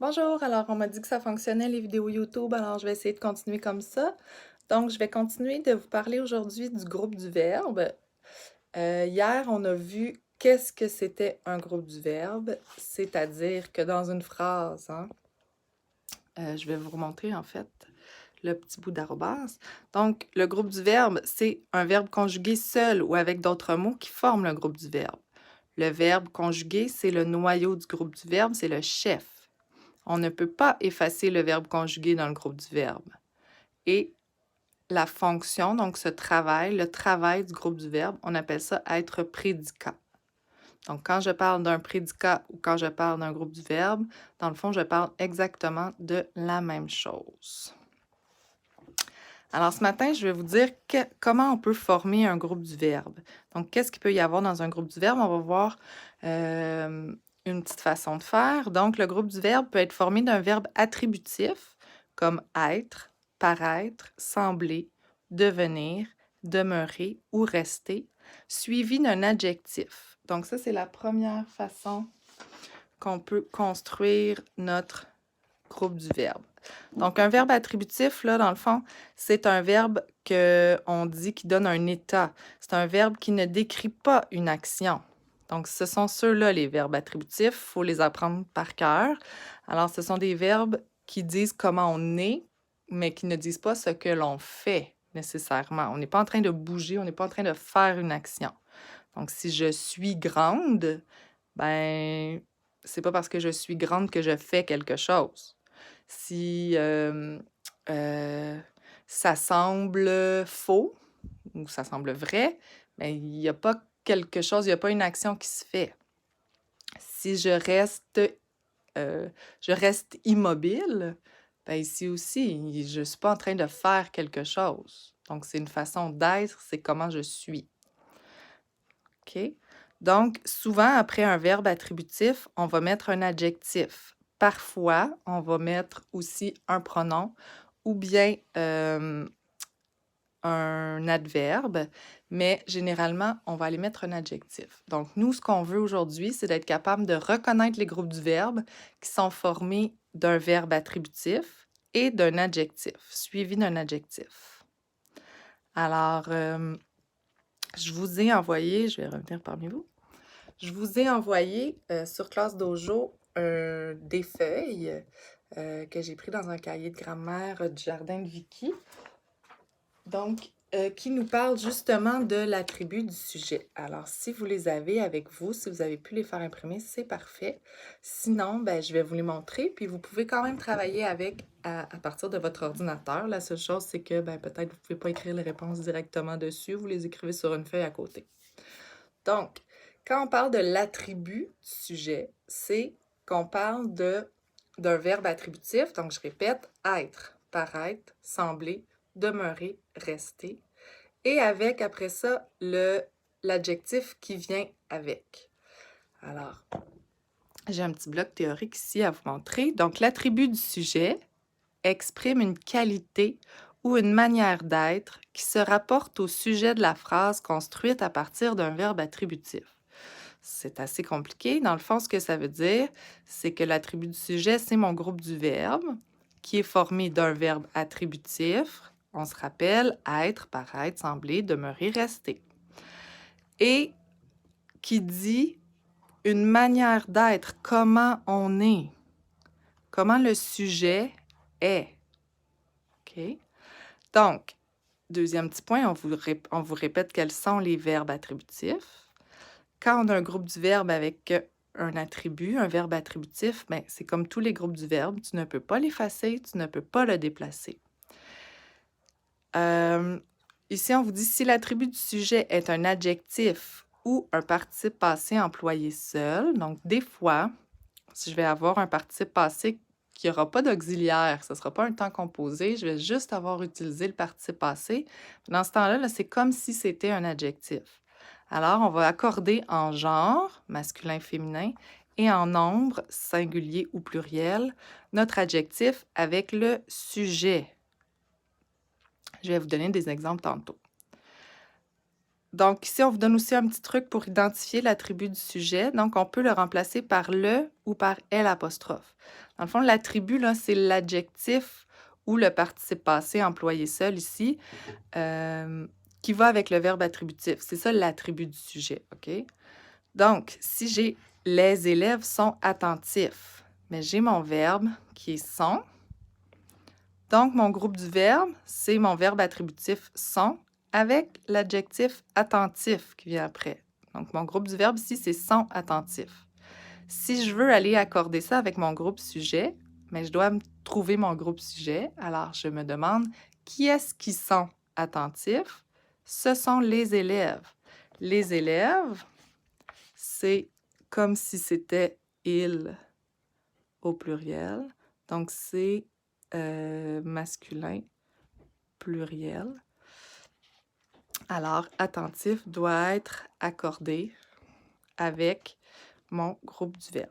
Bonjour, alors on m'a dit que ça fonctionnait les vidéos YouTube, alors je vais essayer de continuer comme ça. Donc, je vais continuer de vous parler aujourd'hui du groupe du verbe. Hier, on a vu qu'est-ce que c'était un groupe du verbe, c'est-à-dire que dans une phrase, hein, je vais vous remontrer en fait le petit bout d'arrobase. Donc, le groupe du verbe, c'est un verbe conjugué seul ou avec d'autres mots qui forment le groupe du verbe. Le verbe conjugué, c'est le noyau du groupe du verbe, c'est le chef. On ne peut pas effacer le verbe conjugué dans le groupe du verbe. Et la fonction, donc ce travail, le travail du groupe du verbe, on appelle ça être prédicat. Donc, quand je parle d'un prédicat ou quand je parle d'un groupe du verbe, dans le fond, je parle exactement de la même chose. Alors, ce matin, je vais vous dire comment on peut former un groupe du verbe. Donc, qu'est-ce qu'il peut y avoir dans un groupe du verbe? On va voir une petite façon de faire. Donc, le groupe du verbe peut être formé d'un verbe attributif, comme être, paraître, sembler, devenir, demeurer ou rester, suivi d'un adjectif. Donc, ça, c'est la première façon qu'on peut construire notre groupe du verbe. Donc, un verbe attributif, là, dans le fond, c'est un verbe qu'on dit qui donne un état. C'est un verbe qui ne décrit pas une action. Donc, ce sont ceux-là, les verbes attributifs. Il faut les apprendre par cœur. Alors, ce sont des verbes qui disent comment on est, mais qui ne disent pas ce que l'on fait nécessairement. On n'est pas en train de bouger, on n'est pas en train de faire une action. Donc, si je suis grande, ben, c'est pas parce que je suis grande que je fais quelque chose. Si ça semble faux ou ça semble vrai, ben, il n'y a pas quelque chose, il n'y a pas une action qui se fait. Si je reste immobile, ben ici aussi, je ne suis pas en train de faire quelque chose. Donc, c'est une façon d'être, c'est comment je suis. OK? Donc, souvent, après un verbe attributif, on va mettre un adjectif. Parfois, on va mettre aussi un pronom ou bien un adverbe, mais généralement, on va aller mettre un adjectif. Donc, nous, ce qu'on veut aujourd'hui, c'est d'être capable de reconnaître les groupes du verbe qui sont formés d'un verbe attributif et d'un adjectif, suivi d'un adjectif. Alors, je vous ai envoyé, je vais revenir parmi vous. Je vous ai envoyé sur Classe Dojo des feuilles que j'ai pris dans un cahier de grammaire du jardin de Vicky. Donc, qui nous parle justement de l'attribut du sujet. Alors, si vous les avez avec vous, si vous avez pu les faire imprimer, c'est parfait. Sinon, ben, je vais vous les montrer, puis vous pouvez quand même travailler avec à partir de votre ordinateur. La seule chose, c'est que ben, peut-être vous ne pouvez pas écrire les réponses directement dessus, vous les écrivez sur une feuille à côté. Donc, quand on parle de l'attribut du sujet, c'est qu'on parle d'un verbe attributif. Donc, je répète, être, paraître, sembler, demeurer, rester. Et avec, après ça, l'adjectif qui vient avec. Alors, j'ai un petit bloc théorique ici à vous montrer. Donc, l'attribut du sujet exprime une qualité ou une manière d'être qui se rapporte au sujet de la phrase construite à partir d'un verbe attributif. C'est assez compliqué. Dans le fond, ce que ça veut dire, c'est que l'attribut du sujet, c'est mon groupe du verbe, qui est formé d'un verbe attributif. On se rappelle être, paraître, sembler, demeurer, rester. Et qui dit une manière d'être, comment on est, comment le sujet est. OK? Donc, deuxième petit point, on vous répète quels sont les verbes attributifs. Quand on a un groupe du verbe avec un attribut, un verbe attributif, ben, c'est comme tous les groupes du verbe, tu ne peux pas l'effacer, tu ne peux pas le déplacer. Ici, on vous dit si l'attribut du sujet est un adjectif ou un participe passé employé seul. Donc, des fois, si je vais avoir un participe passé qui n'aura pas d'auxiliaire, ce ne sera pas un temps composé, je vais juste avoir utilisé le participe passé. Dans ce temps-là, c'est comme si c'était un adjectif. Alors, on va accorder en genre, masculin, féminin, et en nombre, singulier ou pluriel, notre adjectif avec le sujet. Je vais vous donner des exemples tantôt. Donc, ici, on vous donne aussi un petit truc pour identifier l'attribut du sujet. Donc, on peut le remplacer par le ou par L apostrophe. Dans le fond, l'attribut, là, c'est l'adjectif ou le participe passé employé seul ici, qui va avec le verbe attributif. C'est ça l'attribut du sujet, OK? Donc, si j'ai « les élèves sont attentifs », mais j'ai mon verbe qui est « sont ». Donc, mon groupe du verbe, c'est mon verbe attributif « sont » avec l'adjectif « attentif » qui vient après. Donc, mon groupe du verbe ici, c'est « sont attentifs ». Si je veux aller accorder ça avec mon groupe sujet, mais je dois trouver mon groupe sujet. Alors, je me demande qui est-ce qui sont attentifs? Ce sont les élèves. Les élèves, c'est comme si c'était ils au pluriel. Donc, c'est masculin pluriel. Alors, attentif doit être accordé avec mon groupe du verbe.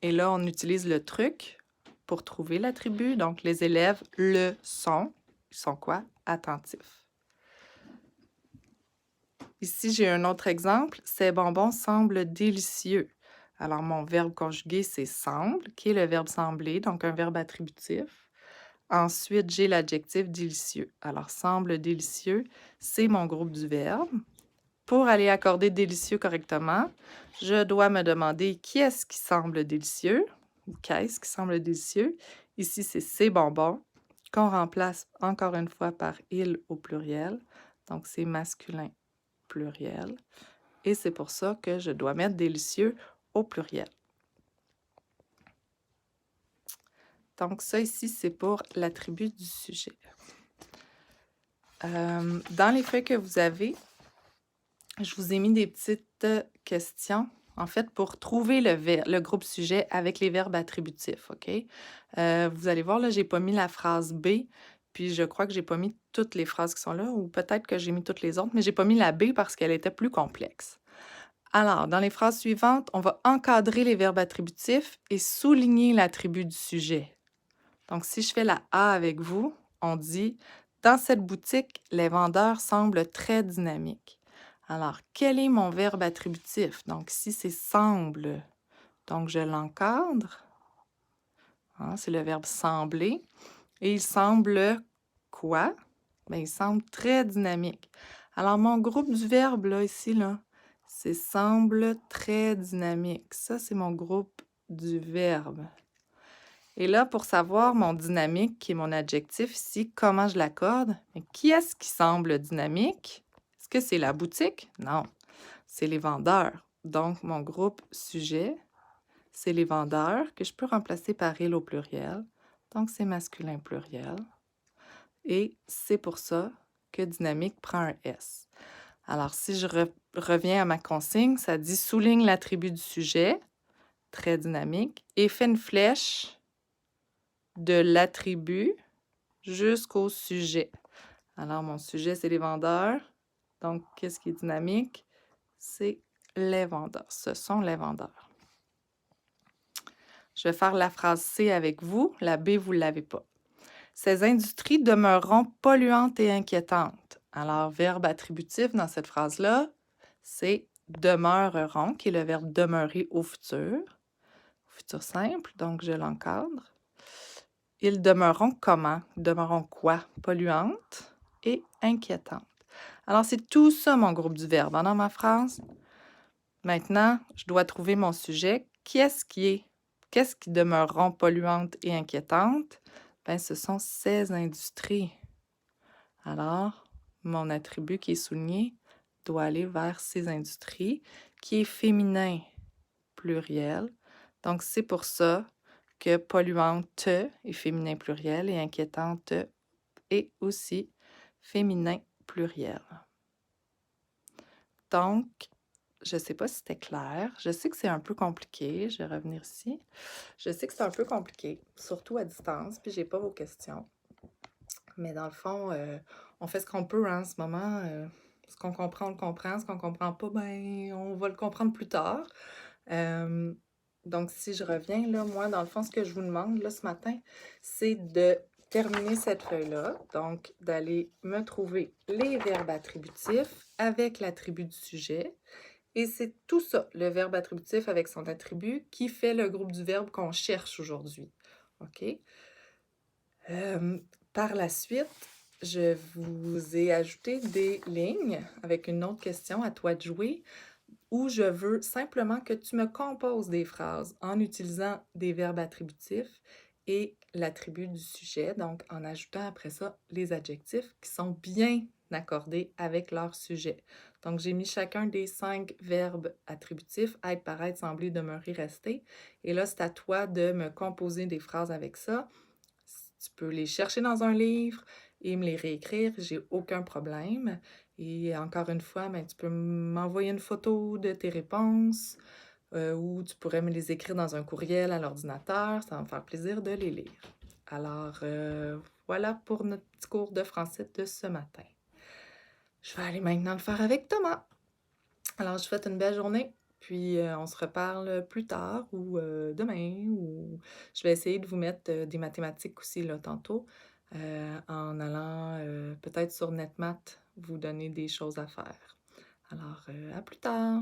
Et là, on utilise le truc pour trouver l'attribut. Donc, les élèves le sont. Ils sont quoi? Attentifs. Ici, j'ai un autre exemple. Ces bonbons semblent délicieux. Alors, mon verbe conjugué, c'est semble, qui est le verbe sembler, donc un verbe attributif. Ensuite, j'ai l'adjectif délicieux. Alors, semble délicieux, c'est mon groupe du verbe. Pour aller accorder délicieux correctement, je dois me demander qui est-ce qui semble délicieux ou qu'est-ce qui semble délicieux. Ici, c'est ces bonbons qu'on remplace encore une fois par il au pluriel. Donc, c'est masculin pluriel. Et c'est pour ça que je dois mettre délicieux au pluriel. Donc, ça ici, c'est pour l'attribut du sujet. Dans les feuilles que vous avez, je vous ai mis des petites questions, en fait, pour trouver le groupe sujet avec les verbes attributifs, OK? Vous allez voir, là, j'ai pas mis la phrase B, puis je crois que j'ai pas mis toutes les phrases qui sont là, ou peut-être que j'ai mis toutes les autres, mais j'ai pas mis la B parce qu'elle était plus complexe. Alors, dans les phrases suivantes, on va encadrer les verbes attributifs et souligner l'attribut du sujet. Donc, si je fais la A avec vous, on dit « Dans cette boutique, les vendeurs semblent très dynamiques ». Alors, quel est mon verbe attributif? Donc, ici, c'est « semble ». Donc, je l'encadre. Hein, c'est le verbe « sembler ». Et il semble quoi? Bien, il semble très dynamique. Alors, mon groupe du verbe, là, ici, là, c'est « semble très dynamique ». Ça, c'est mon groupe du verbe. Et là, pour savoir mon dynamique, qui est mon adjectif ici, comment je l'accorde? Qui est-ce qui semble dynamique? Est-ce que c'est la boutique? Non, c'est les vendeurs. Donc, mon groupe sujet, c'est les vendeurs, que je peux remplacer par « il » au pluriel. Donc, c'est masculin pluriel. Et c'est pour ça que dynamique prend un S. Alors, si je reviens à ma consigne, ça dit « souligne l'attribut du sujet », très dynamique, et fait une flèche de l'attribut jusqu'au sujet. Alors, mon sujet, c'est les vendeurs. Donc, qu'est-ce qui est dynamique? C'est les vendeurs. Ce sont les vendeurs. Je vais faire la phrase C avec vous. La B, vous ne l'avez pas. Ces industries demeureront polluantes et inquiétantes. Alors, verbe attributif dans cette phrase-là, c'est demeureront, qui est le verbe demeurer au futur simple. Donc, je l'encadre. Ils demeureront comment? Ils demeureront quoi? Polluantes et inquiétantes. Alors, c'est tout ça mon groupe du verbe dans ma phrase. Maintenant, je dois trouver mon sujet. Qu'est-ce qui demeureront polluantes et inquiétantes? Bien, ce sont ces industries. Alors, mon attribut qui est souligné doit aller vers ces industries, qui est féminin pluriel. Donc, c'est pour ça que polluante est féminin pluriel et inquiétante est aussi féminin pluriel. Donc, je ne sais pas si c'était clair. Je sais que c'est un peu compliqué. Je vais revenir ici. Je sais que c'est un peu compliqué, surtout à distance, puis j'ai pas vos questions. Mais dans le fond, on fait ce qu'on peut hein, en ce moment. Ce qu'on comprend, on le comprend. Ce qu'on comprend pas, ben, on va le comprendre plus tard. Donc, si je reviens, là, moi, dans le fond, ce que je vous demande là, ce matin, c'est de terminer cette feuille-là, donc d'aller me trouver les verbes attributifs avec l'attribut du sujet. Et c'est tout ça, le verbe attributif avec son attribut, qui fait le groupe du verbe qu'on cherche aujourd'hui. OK? Par la suite, je vous ai ajouté des lignes avec une autre question à toi de jouer, où je veux simplement que tu me composes des phrases en utilisant des verbes attributifs et l'attribut du sujet, donc en ajoutant après ça les adjectifs qui sont bien accordés avec leur sujet. Donc, j'ai mis chacun des 5 verbes attributifs, être, paraître, sembler, demeurer, rester. Et là, c'est à toi de me composer des phrases avec ça. Tu peux les chercher dans un livre et me les réécrire, j'ai aucun problème. Et encore une fois, ben, tu peux m'envoyer une photo de tes réponses ou tu pourrais me les écrire dans un courriel à l'ordinateur. Ça va me faire plaisir de les lire. Alors, voilà pour notre petit cours de français de ce matin. Je vais aller maintenant le faire avec Thomas. Alors, je vous souhaite une belle journée. Puis, on se reparle plus tard ou demain. Ou je vais essayer de vous mettre des mathématiques aussi là, tantôt en allant peut-être sur NetMath vous donner des choses à faire. Alors, à plus tard!